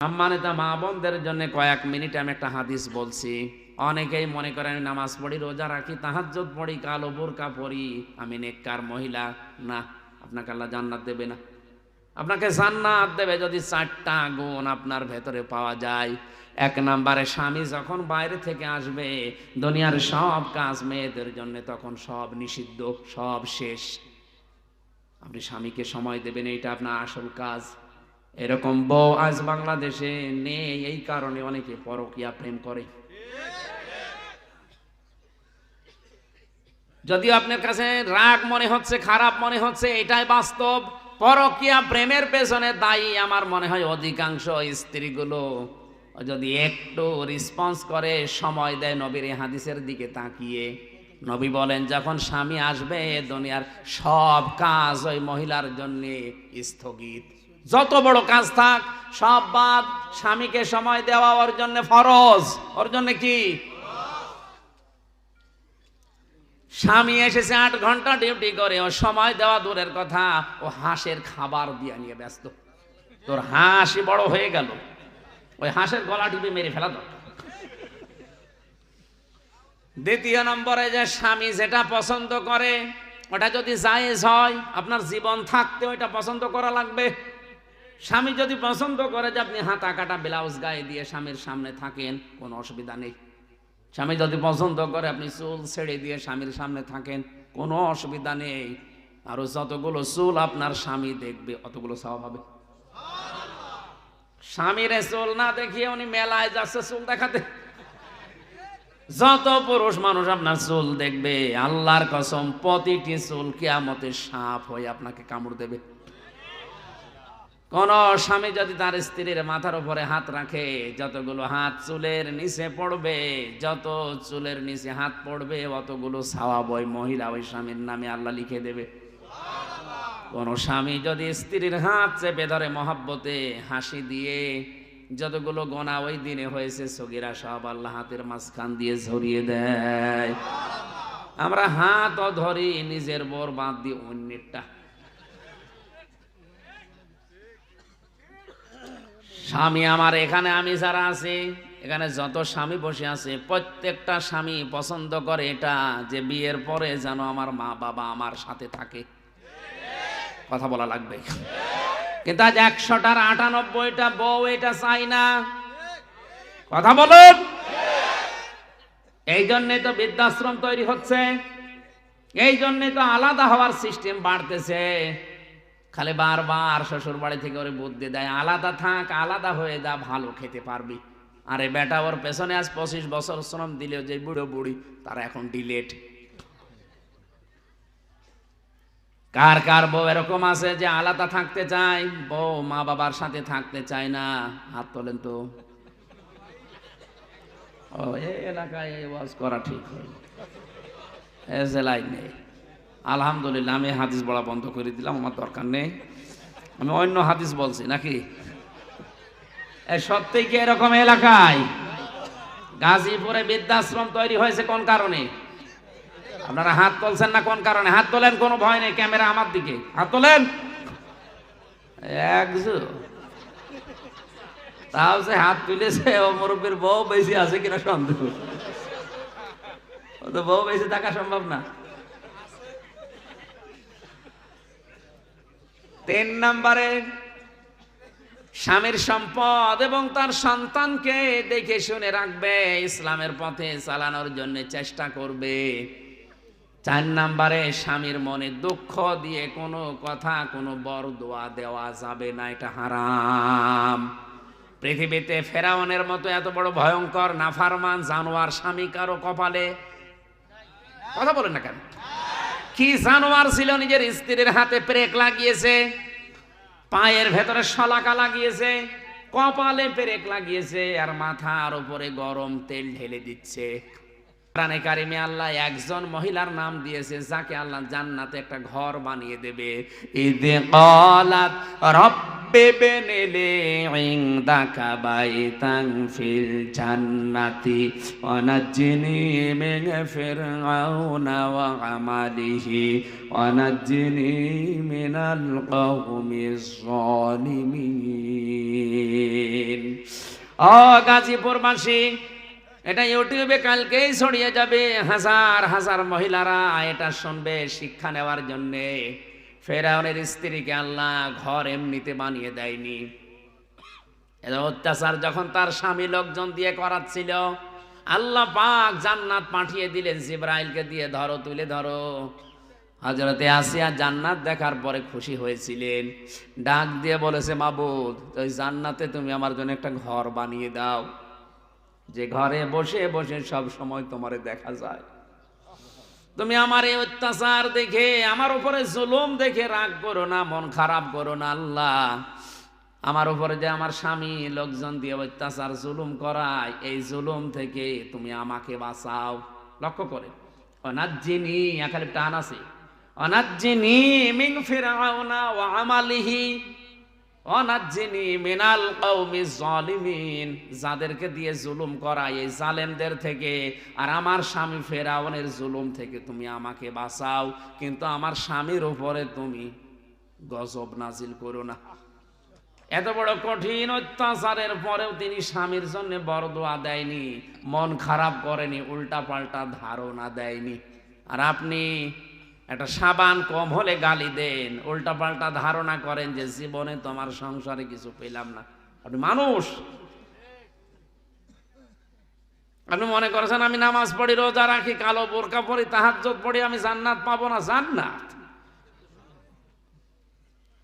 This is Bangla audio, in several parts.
সম্মানিত মা বোনদের জন্য কয়েক মিনিট আমি একটা হাদিস বলছি। অনেকেই মনে করেন আমি নামাজ পড়ি, রোজা রাখি, তাহাজ্জুদ পড়ি, কালো বোরকা পড়ি, আমি নেককার মহিলা। না, আপনাকে আল্লাহ জান্নাত দেবে না। আপনাকে জান্নাত দেবে যদি 4টা গুণ আপনার ভেতরে পাওয়া যায়। 1 নম্বরে, স্বামী যখন বাইরে থেকে আসবে, দুনিয়ার সব কাজ মেয়েদের জন্য তখন সব নিষিদ্ধ, সব শেষ। আপনি স্বামীকে সময় দেবেন, এইটা আপনার আসল কাজ। এরকম বউ আজ বাংলাদেশে নেই, এই কারণে অনেকে পরকীয়া প্রেম করে। যদিও আপনার কাছে রাগ মনে হচ্ছে, খারাপ মনে হচ্ছে, এটাই বাস্তব। পরকীয়া প্রেমের পেছনে দায়ী আমার মনে হয় অধিকাংশ স্ত্রীগুলো যদি একটু রেসপন্স করে, সময় দেয় নবীর এই হাদিসের দিকে তাকিয়ে। নবী বলেন, যখন স্বামী আসবে দুনিয়ার সব কাজ ওই মহিলার জন্য স্থগিত। যত বড় কাজ থাক সব বাদ, স্বামীকে সময় দেওয়া ওর জন্য ফরজ। ওর জন্য কি? স্বামী এসেছে 8 ঘন্টা ডিউটি করে, ও সময় দেওয়া দূরের কথা, ও হাঁসের খাবার দিয়ে নিয়ে ব্যস্ত। তোর হাঁসই বড় হয়ে গেল, ওই হাঁসের গলা টিপে মেরে ফেলা দরকার। দ্বিতীয় নম্বরে, যে স্বামী যেটা পছন্দ করে ওটা যদি জায়েজ হয়, আপনার জীবন থাকতে ওইটা পছন্দ করা লাগবে। স্বামী যদি পছন্দ করে যে আপনি হাতা কাটা ব্লাউজ গায়ে দিয়ে স্বামীর সামনে থাকেন, কোনো অসুবিধা নেই। স্বামী যদি পছন্দ করে আপনি চুল ছেড়ে দিয়ে স্বামীর সামনে থাকেন, কোনো অসুবিধা নেই। আর যতগুলো চুল আপনার স্বামী দেখবে অতগুলো সওয়াব হবে। স্বামীর চুল না দেখিয়ে উনি মেলায় যাচ্ছে চুল দেখাতে। যত পুরুষ মানুষ আপনার চুল দেখবে, আল্লাহর কসম প্রতিটি চুল কিয়ামতে সাপ হয়ে আপনাকে কামড় দেবে। কোন স্বামী যদি তার স্ত্রীর মাথার উপরে হাত রাখে, যতগুলো হাত চুলের নিচে পড়বে, যত চুলের নিচে হাত পড়বে অতগুলো সওয়াব ওই মহিলা ওই স্বামীর নামে আল্লাহ লিখে দেবে। কোন স্বামী যদি স্ত্রীর হাত চেপে ধরে মহব্বতে হাসি দিয়ে, যতগুলো গোনা ওই দিনে হয়েছে সগীরা সব আল্লাহ হাতের মাঝখান দিয়ে ঝরিয়ে দেয়। আমরা হাতও ধরি নিজের বর বাদ দিয়ে অন্যেরটা। স্বামী আমার এখানে, আমি যারা আছি এখানে যত স্বামী বসে আছে, প্রত্যেকটা স্বামী পছন্দ করে এটা যে বিয়ের পরে যেন আমার মা বাবা আমার সাথে থাকে। কথা বলা লাগবে। কিন্তু আজ 100টার 98টা বউ এটা চাই না। কথা বলুন। এই জন্যে তো বৃদ্ধাশ্রম তৈরি হচ্ছে, এই জন্যে তো আলাদা হওয়ার সিস্টেম বাড়তেছে। খালি বারবার শ্বশুর বাড়ি থেকে ওরে বুদ্ধি দেয়, আলাদা থাক, আলাদা হয়ে যা, ভালো খেতে পারবি। আরে বেটা, ওর পেছনে আজ 25 বছর শ্রম দিলেও যে বুড়ো বুড়ি তারা এখন ডিলেট। কার কার বউ এরকম আছে যে আলাদা থাকতে চায়, বউ মা বাবার সাথে থাকতে চায় না? হাত তোলেন তো। ও, এই এলাকায় এই ওয়াজ করা ঠিক হয়, এ জেলায় নেই। আলহামদুলিল্লাহ, আমি হাদিস বলা বন্ধ করে দিলাম, আমার দরকার নেই। আমি অন্য হাদিস বলছি নাকি? সত্যি কি এরকম এলাকায় গাজীপুরে বৃদ্ধাশ্রম তৈরি হয়েছে কোন কারণে? আপনারা হাত তুলছেন না কোন কারণে? হাত তোলেন, কোনো ভয় নেই, ক্যামেরা আমার দিকে, হাত তোলেন। তাও সে হাত তুলেছে, ও মুরব্বীর বউ বেশি আছে কিনা সন্দেহ। ও তো বউ বেশি থাকা সম্ভব না। 3 নম্বরে, স্বামীর সম্পদ এবং তার সন্তানকে দেখে শুনে রাখবে, ইসলামের পথে চালানোর জন্য চেষ্টা করবে। 4 নম্বরে, স্বামীর মনে দুঃখ দিয়ে কোনো কথা, কোনো বরদোয়া দেওয়া যাবে না, এটা হারাম। পৃথিবীতে ফেরাউনের মতো এত বড় ভয়ঙ্কর নাফরমান জানোয়ার স্বামী কারো কপালে? কথা বলেন না কেন? কি জানোয়ার ছিল, নিজের স্ত্রীর হাতে পেরেক লাগিয়েছে, পায়ের ভেতরে শলাকা লাগিয়েছে, কপালে পেরেক লাগিয়েছে, আর মাথার উপরে গরম তেল ঢেলে দিচ্ছে। কোরআনে কারিমে আল্লাহ একজন মহিলার নাম দিয়েছে যাকে আল্লাহ জান্নাতে একটা ঘর বানিয়ে দেবে। ইদ ক্বালাত রব্বি ربنا لي عندك بيتا في الجنة ونجني من فرعون وعمله ونجني من القوم الظالمين গাজীপুরবাসী, এটা ইউটিউবে কালকেই ছড়িয়ে যাবে, হাজার হাজার মহিলারা এটা শুনবে শিক্ষা নেওয়ার জন্যে। ফেরাউনের স্ত্রীকে আল্লাহ ঘর এমনিতে বানিয়ে দেয়নি। এটা অত্যাচার যখন তার স্বামী লোকজন দিয়ে করাচ্ছিল, আল্লাহ পাক জান্নাত পাঠিয়ে দিলেন জিবরাইলকে দিয়ে, ধরো তুলে ধরো। হযরতে আসিয়া জান্নাত দেখার পরে খুশি হয়েছিলেন, ডাক দিয়ে বলেছে, মাবুদ ওই জান্নাতে তুমি আমার জন্য একটা ঘর বানিয়ে দাও, যে ঘরে বসে বসে সব সময় তোমারে দেখা যায়। তুমি আমার এই অত্যাচার দেখে, আমার উপরে জুলুম দেখে রাগ করো না, মন খারাপ করো না। আল্লাহ আমার উপরে যে আমার স্বামী লোকজন দিয়ে অত্যাচার জুলুম করায়, এই জুলুম থেকে তুমি আমাকে বাঁচাও। লক্ষ্য করে অনাজ্জিনি, এখানে টান আছে, অনাজ্জিনি মিন ফিরআউনা ওয়া আমালিহি অনাজ্জিনি মিনাল কওমিজ জালিমিন। যাদেরকে দিয়ে জুলুম করায় এই জালেমদের থেকে, আর আমার স্বামী ফেরাউনের জুলুম থেকে তুমি আমাকে বাঁচাও, কিন্তু আমার স্বামীর উপরে তুমি গজব নাজিল করো না। এত বড় কঠিন অত্যাচারের পরেও তিনি স্বামীর জন্য বরদোয়া দেয়নি, মন খারাপ করেনি, উল্টা পাল্টা ধারণা দেয়নি। আর আপনি একটা সাবান কম হলে গালি দেন, উল্টা পাল্টা ধারণা করেন যে জীবনে তোমার সংসারে কিছু পেলাম না। আপনি মানুষ, আপনি মনে করেছেন আমি নামাজ পড়ি, রোজা রাখি, কালো বোরকা পড়ি, তাহাজ্জুদ পড়ি, আমি জান্নাত পাবো না। জান্নাত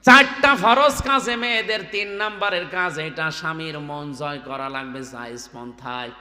4টা ফরজ কাজে মেয়েদের 3 নাম্বারের কাজ এটা, স্বামীর মন জয় করা লাগবে জায়েজ পন্থায়।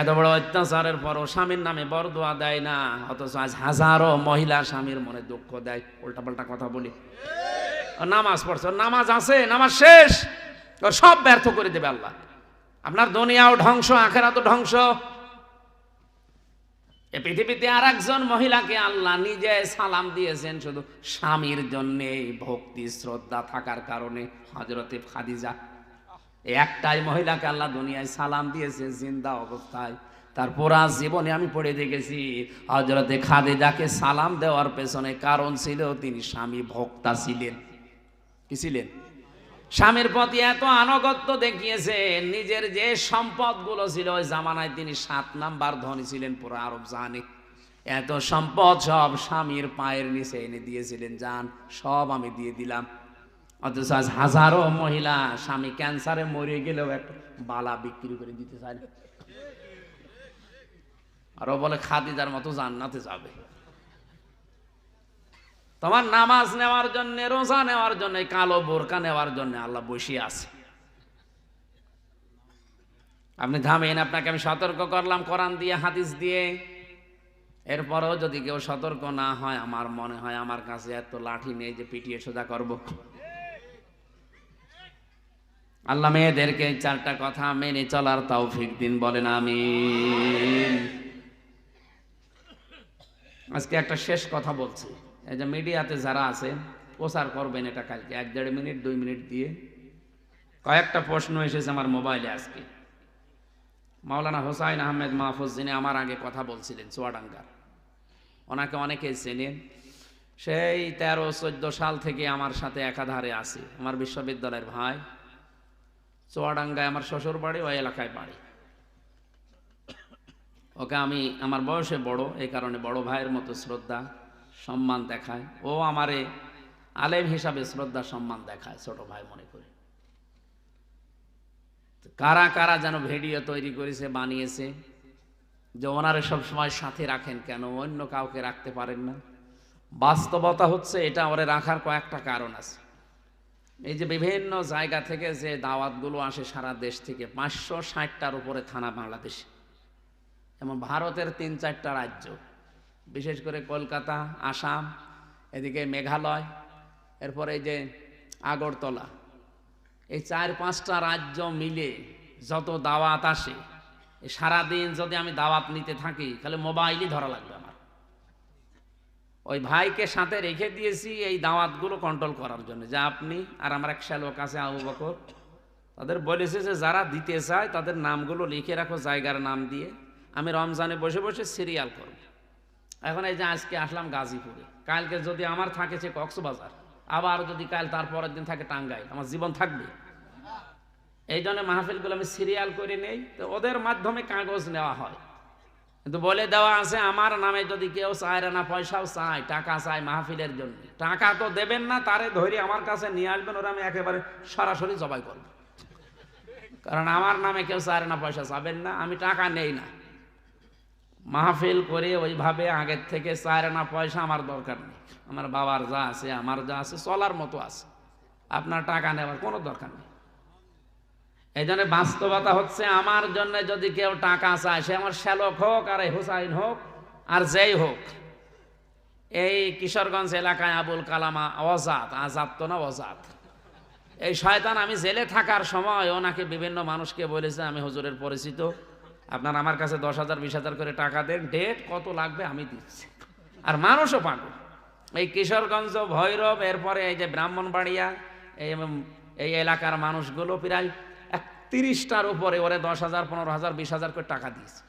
এত বড় অত্যাচারের পরও স্বামীর নামে বরদোয়া দেয় না, অথচ আজ হাজারো মহিলা স্বামীর মনে দুঃখ দেয়। উল্টা পাল্টা কথা বলি, নামাজ পড়ছে, নামাজ আছে, নামাজ শেষ, ওর সব ব্যর্থ করে দেবে আল্লাহ। আপনার দুনিয়াও ধ্বংস, আখিরাতও ধ্বংস। এই পৃথিবীতে আর একজন মহিলাকে আল্লাহ নিজে সালাম দিয়েছেন শুধু স্বামীর জন্য ভক্তি শ্রদ্ধা থাকার কারণে, হযরতে খাদিজা। একটাই মহিলাকে আল্লাহ দুনিয়ায় সালাম দিয়েছে জিন্দা অবস্থায়। তার পুরা জীবনে আমি পড়ে দেখেছি, হযরতে খাদিজাকে সালাম দেওয়ার পেছনে কারণ ছিল তিনি স্বামী ভক্তা ছিলেন। কি ছিলেন? স্বামীর প্রতি এত আনুগত্য দেখিয়েছেন, নিজের যে সম্পদগুলো ছিল ওই জামানায় তিনি 7 নাম্বার ধনী ছিলেন পুরো আরব জাহানে। এত সম্পদ সব স্বামীর পায়ের নিচে এনে দিয়েছিলেন, যান সব আমি দিয়ে দিলাম। অথচ আজ হাজারো মহিলা স্বামী ক্যান্সারে মরে গেলেও একটা বালা বিক্রি করে দিতে চায়, আরো বলে খাদিজার মতো জান্নাতে যাবে। তোমার নামাজ নেওয়ার জন্য, রোজা নেওয়ার জন্য, কালো বোরকা নেওয়ার জন্য আল্লাহ বসে আছে। আপনি থামেন, আপনাকে আমি সতর্ক করলাম কোরআন দিয়ে, হাদিস দিয়ে। এরপরেও যদি কেউ সতর্ক না হয়, আমার মনে হয় আমার কাছে এত লাঠি নেই যে পিটিয়ে সোজা করব। আল্লাহ মেয়েদেরকে 4টা কথা মেনে চলার তৌফিক দিন, বলেন আমিন। আজকে একটা শেষ কথা বলছি, এই যে মিডিয়াতে যারা আছে প্রচার করবেন এটা কালকে 1-1.5 মিনিট 2 মিনিট দিয়ে। কয়েকটা প্রশ্ন এসেছে আমার মোবাইলে আজকে। মাওলানা হোসাইন আহমেদ মাহফুজ, যিনি আমার আগে কথা বলছিলেন চুয়াডাঙ্গার, ওনাকে অনেকে চেনেন। সেই 13-14 সাল থেকে আমার সাথে একাধারে আছে, আমার বিশ্ববিদ্যালয়ের ভাই। চুয়াডাঙ্গায় আমার শ্বশুর বাড়ি, ওই এলাকায় বাড়ি। ওকে আমি, আমার বয়সে বড়, এই কারণে বড় ভাইয়ের মতো শ্রদ্ধা সম্মান দেখায়। ও আমারে আলেম হিসাবে শ্রদ্ধা সম্মান দেখায়, ছোট ভাই মনে করে। কারা কারা যেন ভিডিও তৈরি করেছে, বানিয়েছে যে ওনারে সবসময় সাথে রাখেন, কেন অন্য কাউকে রাখতে পারেন না? বাস্তবতা হচ্ছে এটা, ওরে রাখার কয়েকটা কারণ আছে। এই যে বিভিন্ন জায়গা থেকে যে দাওয়াতগুলো আসে সারা দেশ থেকে, 560টার উপরে থানা বাংলাদেশে, যেমন ভারতের 3-4টা রাজ্য, বিশেষ করে কলকাতা, আসাম, এদিকে মেঘালয়, এরপরে এই যে আগরতলা, এই 4-5টা রাজ্য মিলে যত দাওয়াত আসে, সারাদিন যদি আমি দাওয়াত নিতে থাকি তাহলে মোবাইলই ধরা লাগবে আমার। ওই ভাইকে সাথে রেখে দিয়েছি এই দাওয়াতগুলো কন্ট্রোল করার জন্য, যে আপনি আর আমার এক শ্যালক আছে আবু বকর, তাদের বলেছে যে যারা দিতে চায় তাদের নামগুলো লিখে রাখো জায়গার নাম দিয়ে, আমি রমজানে বসে বসে সিরিয়াল করব। এখন এই যে আজকে আসলাম গাজীপুরে, কালকে যদি আমার থাকে সে কক্সবাজার, আবার যদি কাল তারপরের দিন থাকে টাঙ্গাইল, আমার জীবন থাকবে? এই জন্য মাহফিলগুলো আমি সিরিয়াল করে নেই, তো ওদের মাধ্যমে কাগজ নেওয়া হয়, কিন্তু বলে দেওয়া আছে আমার নামে যদি কেউ চায় না, পয়সাও চায়, টাকা চায় মাহফিলের জন্য, টাকা তো দেবেন না, তারে ধরে আমার কাছে নিয়ে আসবেন, ওরা আমি একেবারে সরাসরি জবাই করব। কারণ আমার নামে কেউ চায় না, পয়সা চাবেন না, আমি টাকা নেই না। মাহফিল করে ওইভাবে আগের থেকে চায় না পয়সা আমার দরকার নেই, আমার বাবার যা আছে আমার যা আছে চলার মতো আছে, আপনার টাকা নেওয়ার কোনো দরকার নেই। এই জন্য বাস্তবতা হচ্ছে আমার জন্য যদি কেউ টাকা চায়, সে আমার শ্যালক হোক আর হুসাইন হোক আর যেই হোক, এই কিশোরগঞ্জ এলাকায় আবুল কালাম আজাদ তো না আজাদ, এই শয়তান আমি জেলে থাকার সময় ওনাকে বিভিন্ন মানুষকে বলেছে আমি হুজুরের পরিচিত, আপনার আমার কাছে 10,000 20,000 করে টাকা দেন, ডেট কত লাগবে আমি দিচ্ছি। আর মানুষও পাগল, এই কিশোরগঞ্জ ভৈরব এরপরে এই যে ব্রাহ্মণবাড়িয়া এই এলাকার মানুষগুলো প্রায় 30টার উপরে ওরে 10,000 15,000 20,000 করে টাকা দিয়েছে,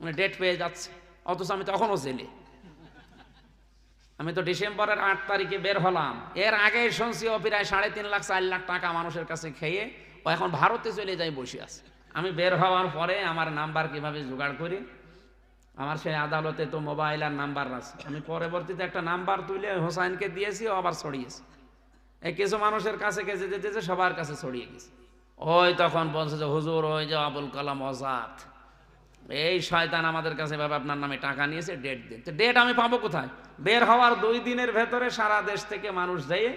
মানে ডেট পেয়ে যাচ্ছে, অথচ আমি তখনও জেলে। আমি তো ডিসেম্বরের 8 তারিখে বের হলাম, এর আগে শুনছি ও প্রায় 3.5 লাখ 4 লাখ টাকা মানুষের কাছে খেয়ে ও এখন ভারতে চলে যাই বসে আছে। আমি বের হওয়ার পরে আমার নাম্বার কিভাবে জোগাড় করি, আমার সেই আদালতে তো মোবাইল আর নাম্বার আছে, আমি পরবর্তীতে একটা নাম্বার তুলে হোসাইনকে দিয়েছি, ও আবার ছড়িয়েছে, এই কিছু মানুষের কাছে গেছে যেতে সবার কাছে ছড়িয়ে গেছে। ওই তখন বলছে যে হুজুর ওই যে আবুল কালাম আজাদ, এই শয়তান আমাদের কাছে ভাবে আপনার নামে টাকা নিয়েছে, ডেট দিন। তো ডেট আমি পাবো কোথায়? বের হওয়ার 2 দিনের ভেতরে সারা দেশ থেকে মানুষ যেয়ে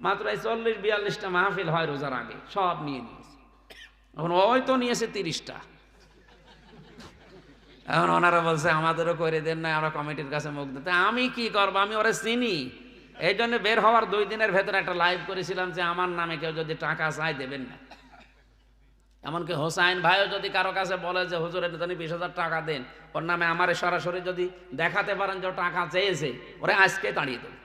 মাত্র 40-42টা মাহফিল হয় রোজার আগে, সব নিয়ে নিয়েছে। এখন ওই তো নিয়েছে 30টা। এখন ওনারা বলছে আমাদেরও করে দেন না, আমরা কমিটির কাছে মুখ দিতে, আমি কি করবো, আমি ওরা চিনি। এই জন্য বের হওয়ার 2 দিনের ভেতরে একটা লাইভ করেছিলাম যে আমার নামে কেউ যদি টাকা চায় দেবেন না। এমনকি হোসাইন ভাইও যদি কারো কাছে বলে যে হুজুরের জন্য 20,000 টাকা দেন, ওর নামে আমার সরাসরি যদি দেখাতে পারেন যে টাকা চেয়েছে, ওরা আজকে তাড়িয়ে দেবে।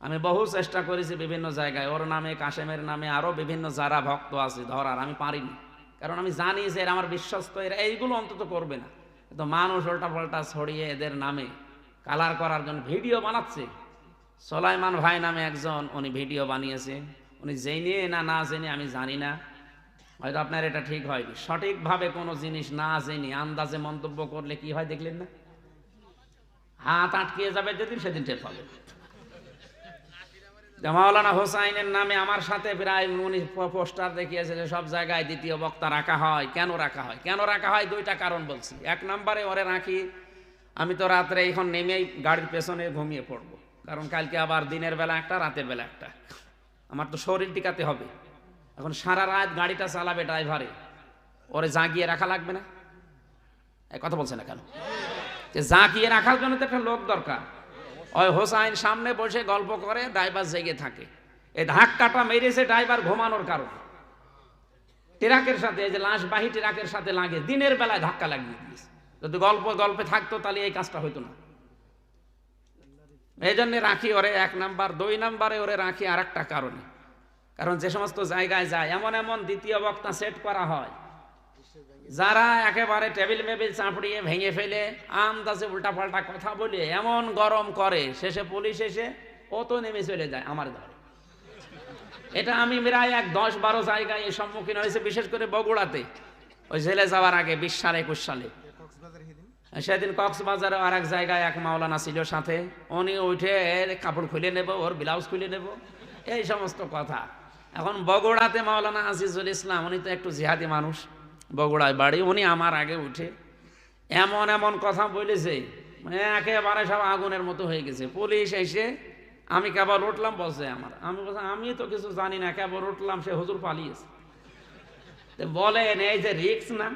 আমি বহু চেষ্টা করেছি বিভিন্ন জায়গায়, ওর নামে কাশেমের নামে আরো বিভিন্ন যারা ভক্ত আছে ধরার, আমি পারিনি, কারণ আমি জানি যে এরা আমার বিশ্বস্ত, এরা এইগুলো অন্তত করবে না। কিন্তু মানুষ উল্টা পাল্টা ছড়িয়ে এদের নামে কালার করার জন্য ভিডিও বানাচ্ছে। সোলাইমান ভাই নামে একজন, উনি ভিডিও বানিয়েছে, উনি জেনে না জেনে আমি জানি না, হয়তো আপনার এটা ঠিক হয়নি। সঠিকভাবে কোনো জিনিস না জেনে আন্দাজে মন্তব্য করলে কি হয় দেখলেন না? হাত আটকিয়ে যাবে যেদিন, সেদিন টের পাবে। মাওলানা হোসাইনের নামে আমার সাথে প্রায় উনি পোস্টার দেখিয়েছে যে সব জায়গায় দ্বিতীয় বক্তা রাখা হয়। কেন রাখা হয়? কেন রাখা হয় 2টা কারণ বলছি। 1 নম্বরে ওরে রাখি, আমি তো রাত্রে এখন নেমেই গাড়ির পেছনে ঘুমিয়ে পড়বো, কারণ কালকে আবার দিনের বেলা একটা, রাতের বেলা একটা, আমার তো শরীর টিকাতে হবে। এখন সারা রাত গাড়িটা চালাবে ড্রাইভারে, ওরে জাগিয়ে রাখা লাগবে না? এই কথা বলছে না কেন? যে জাগিয়ে রাখার জন্য তো একটা লোক দরকার। ওই হোসাইন সামনে বসে গল্প করে, ড্রাইভার জেগে থাকে। এই ধাক্কাটা মেরেছে ড্রাইভার ঘুমানোর কারণে, ট্রাকের সাথে, এই যে লাশবাহী ট্রাকের সাথে লাগে, দিনের বেলায় ধাক্কা লাগিয়ে দিয়েছে। যদি গল্পে থাকতো তাহলে এই কাজটা হইতো না। এই জন্য রাখি ওরে 1 নাম্বার। 2 নাম্বারে ওরে রাখি আর একটা কারণে, কারণ যে সমস্ত জায়গায় যায় এমন দ্বিতীয় বক্তা সেট করা হয়, যারা একেবারে টেবিল মেবিল চাপড়িয়ে ভেঙে ফেলে, আন্দাজে উল্টাপাল্টা কথা বলে এমন গরম করে, শেষে পুলিশ এসে ও তো নেমে চলে যায় আমার ঘরে। এটা আমি প্রায় 10-12 জায়গায় এর সম্মুখীন হয়েছে, বিশেষ করে বগুড়াতে ওই জেলে যাওয়ার আগে 20 সালে 21 সালে। সেদিন কক্সবাজারে আর এক জায়গায় এক মাওলানা ছিল সাথে, উনি উঠে কাপড় খুলে নেব, ওর ব্লাউজ খুলে নেব, এই সমস্ত কথা। এখন বগুড়াতে মাওলানা আজিজুল ইসলাম, উনি তো একটু জিহাদি মানুষ, বগুড়ায় বাড়ি, উনি আমার আগে উঠে এমন কথা বলেছে, মানে একেবারে সব আগুনের মতো হয়ে গেছে। পুলিশ এসে, আমি কেবল উঠলাম, বলছে আমি বলছি আমি তো কিছু জানি না, কেবল উঠলাম, সে হুজুর পালিয়েছে। বলেন এই যে রিক্স না,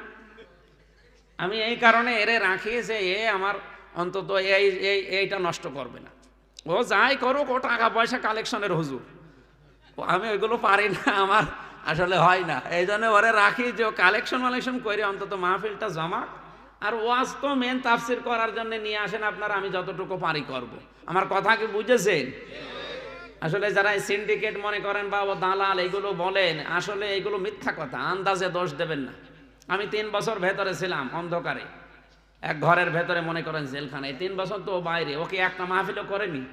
আমি এই কারণে এরে রাখিয়েছে, এ আমার অন্তত এইটা নষ্ট করবে না। ও যাই করুক, ও টাকা পয়সা কালেকশনের হুজুর, আমি ওইগুলো পারি না, আমার আসলে হয় না। এই জন্য ওরে রাখি যে কালেকশন করে অন্তত মাহফিলটা জমা, আর ওয়াজ তো মেন তাফসির করার জন্য নিয়ে আসেন আপনারা, আমি যতটুকু পারি করব। আমার কথা কি বুঝেছেন? আসলে যারা সিন্ডিকেট মনে করেন বা ও দালাল এগুলো বলেন, আসলে এগুলো মিথ্যা কথা, আন্দাজে দোষ দেবেন না। আমি 3 বছর ভেতরে ছিলাম অন্ধকারে, এক ঘরের ভেতরে, মনে করেন জেলখানায়। 3 বছর তো ও বাইরে, ওকে একটা মাহফিলও করেনি।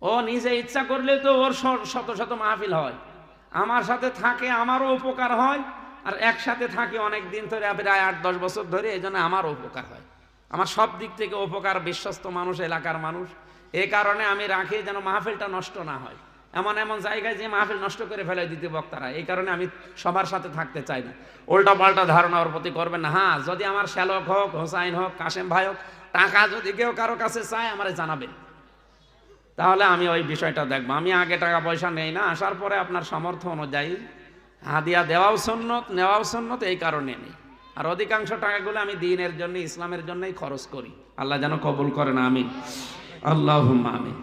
ও নিজে ইচ্ছা করলে তো ওর শত শত মাহফিল হয়, আমার সাথে থাকে, আমারও উপকার হয়, আর একসাথে থাকে অনেক দিন ধরে, প্রায় 8-10 বছর ধরে, এই জন্য আমারও উপকার হয়। আমার সব দিক থেকে উপকার, বিশ্বস্ত মানুষ, এলাকার মানুষ। এই কারণে আমি রাখি যেন মাহফিলটা নষ্ট না হয়। এমন এমন জায়গায় যে মাহফিল নষ্ট করে ফেলে দিতে বক্তারা, এই কারণে আমি সবার সাথে থাকতে চাই না। উল্টা পাল্টা ধারণা ওর প্রতি করবেন না। হ্যাঁ, যদি আমার শ্যালক হোক, হোসাইন হোক, কাশেম ভাই হোক, টাকা যদি কেউ কারো কাছে চায় আমারে জানাবেন, তাহলে আমি ওই বিষয়টা দেখবো। আমি আগে টাকা পয়সা নেই না, আসার পরে আপনার সামর্থ্য অনুযায়ী হাদিয়া দেওয়াও সুন্নত, নেওয়াও সুন্নত, এই কারণে নেই। আর অধিকাংশ টাকাগুলো আমি দ্বীনের জন্য, ইসলামের জন্যই খরচ করি। আল্লাহ যেন কবুল করেন, আমিন, আল্লাহুম্মা আমিন।